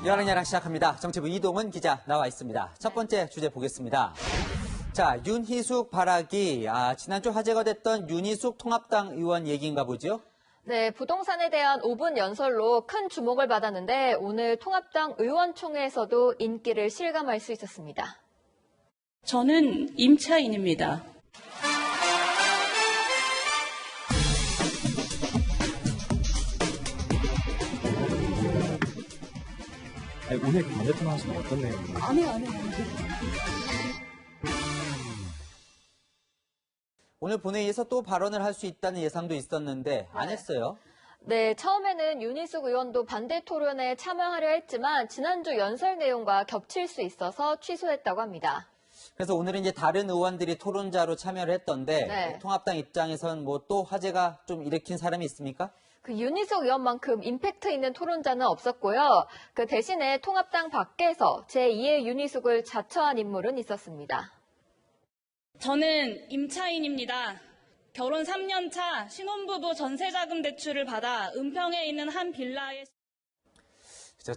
야랑야랑 시작합니다. 정치부 이동은 기자 나와 있습니다. 첫 번째 주제 보겠습니다. 자, 윤희숙 발악이 지난주 화제가 됐던 윤희숙 통합당 의원 얘기인가 보죠? 네, 부동산에 대한 5분 연설로 큰 주목을 받았는데 오늘 통합당 의원총회에서도 인기를 실감할 수 있었습니다. 저는 임차인입니다. 오늘 반대편 하시면 어떤 내용이에요? 안 해요. 오늘 본회의에서 또 발언을 할 수 있다는 예상도 있었는데 안 했어요. 네, 처음에는 윤희숙 의원도 반대 토론에 참여하려 했지만 지난주 연설 내용과 겹칠 수 있어서 취소했다고 합니다. 그래서 오늘은 이제 다른 의원들이 토론자로 참여를 했던데 네. 통합당 입장에선 뭐 또 화제가 좀 일으킨 사람이 있습니까? 그 윤희숙 의원만큼 임팩트 있는 토론자는 없었고요. 그 대신에 통합당 밖에서 제2의 윤희숙을 자처한 인물은 있었습니다. 저는 임차인입니다. 결혼 3년 차 신혼부부 전세자금 대출을 받아 은평에 있는 한 빌라에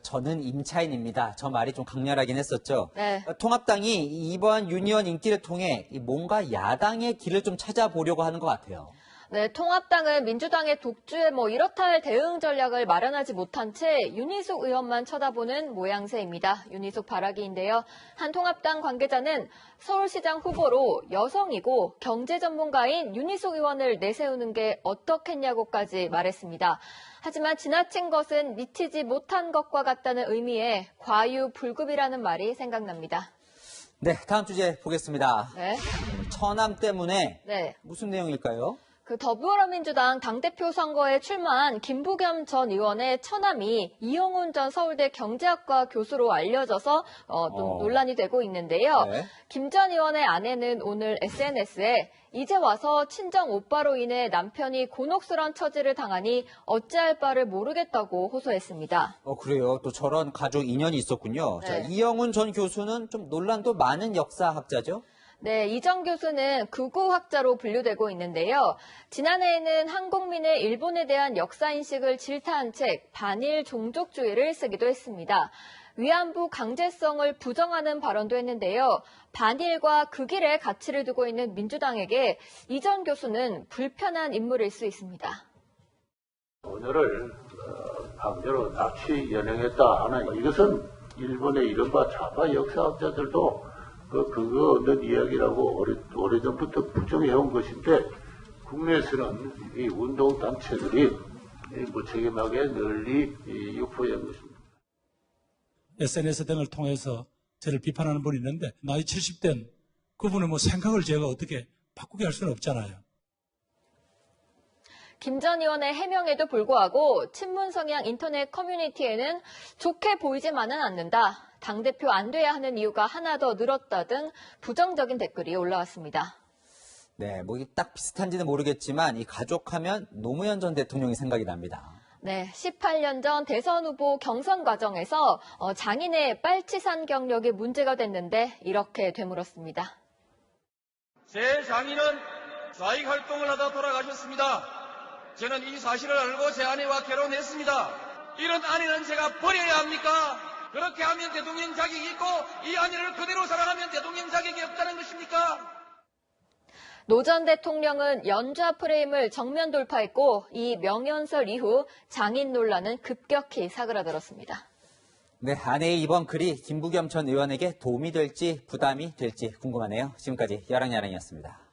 저는 임차인입니다. 저 말이 좀 강렬하긴 했었죠. 네. 통합당이 이번 윤 의원 인기를 통해 뭔가 야당의 길을 좀 찾아보려고 하는 것 같아요. 네, 통합당은 민주당의 독주에 이렇다 할 대응 전략을 마련하지 못한 채 윤희숙 의원만 쳐다보는 모양새입니다. 윤희숙 발악이인데요. 한 통합당 관계자는 서울시장 후보로 여성이고 경제 전문가인 윤희숙 의원을 내세우는 게 어떻겠냐고까지 말했습니다. 하지만 지나친 것은 미치지 못한 것과 같다는 의미의 과유불급이라는 말이 생각납니다. 네, 다음 주제 보겠습니다. 네. 처남 때문에 네. 무슨 내용일까요? 그 더불어민주당 당대표 선거에 출마한 김부겸 전 의원의 처남이 이영훈 전 서울대 경제학과 교수로 알려져서 좀 논란이 되고 있는데요. 네. 김 전 의원의 아내는 오늘 SNS에 이제 와서 친정 오빠로 인해 남편이 곤혹스런 처지를 당하니 어찌할 바를 모르겠다고 호소했습니다. 그래요. 또 저런 가족 인연이 있었군요. 네. 자, 이영훈 전 교수는 좀 논란도 많은 역사학자죠? 네, 이전 교수는 극우학자로 분류되고 있는데요. 지난해에는 한국민의 일본에 대한 역사인식을 질타한 책 반일 종족주의를 쓰기도 했습니다. 위안부 강제성을 부정하는 발언도 했는데요. 반일과 극일의 가치를 두고 있는 민주당에게 이전 교수는 불편한 인물일 수 있습니다. 오늘을 강제로 납치 연행했다 하는 이것은 일본의 이른바 좌파 역사학자들도 그거 없는 이야기라고 오래전부터 부정해온 것인데 국내에서는 이 운동단체들이 무책임하게 널리 유포한 것입니다. SNS 등을 통해서 저를 비판하는 분이 있는데 나이 70된 그분의 생각을 제가 어떻게 바꾸게 할 수는 없잖아요. 김 전 의원의 해명에도 불구하고 친문 성향 인터넷 커뮤니티에는 좋게 보이지만은 않는다. 당대표 안 돼야 하는 이유가 하나 더 늘었다 등 부정적인 댓글이 올라왔습니다. 네, 딱 비슷한지는 모르겠지만 이 가족하면 노무현 전 대통령이 생각이 납니다. 네, 18년 전 대선 후보 경선 과정에서 장인의 빨치산 경력이 문제가 됐는데 이렇게 되물었습니다. 제 장인은 좌익 활동을 하다 돌아가셨습니다. 저는 이 사실을 알고 제 아내와 결혼했습니다. 이런 아내는 제가 버려야 합니까? 그렇게 하면 대통령 자격이 있고 이 아내를 그대로 사랑하면 대통령 자격이 없다는 것입니까? 노 전 대통령은 연좌 프레임을 정면 돌파했고 이 명연설 이후 장인 논란은 급격히 사그라들었습니다. 네, 아내의 이번 글이 김부겸 전 의원에게 도움이 될지 부담이 될지 궁금하네요. 지금까지 야랑야랑이었습니다.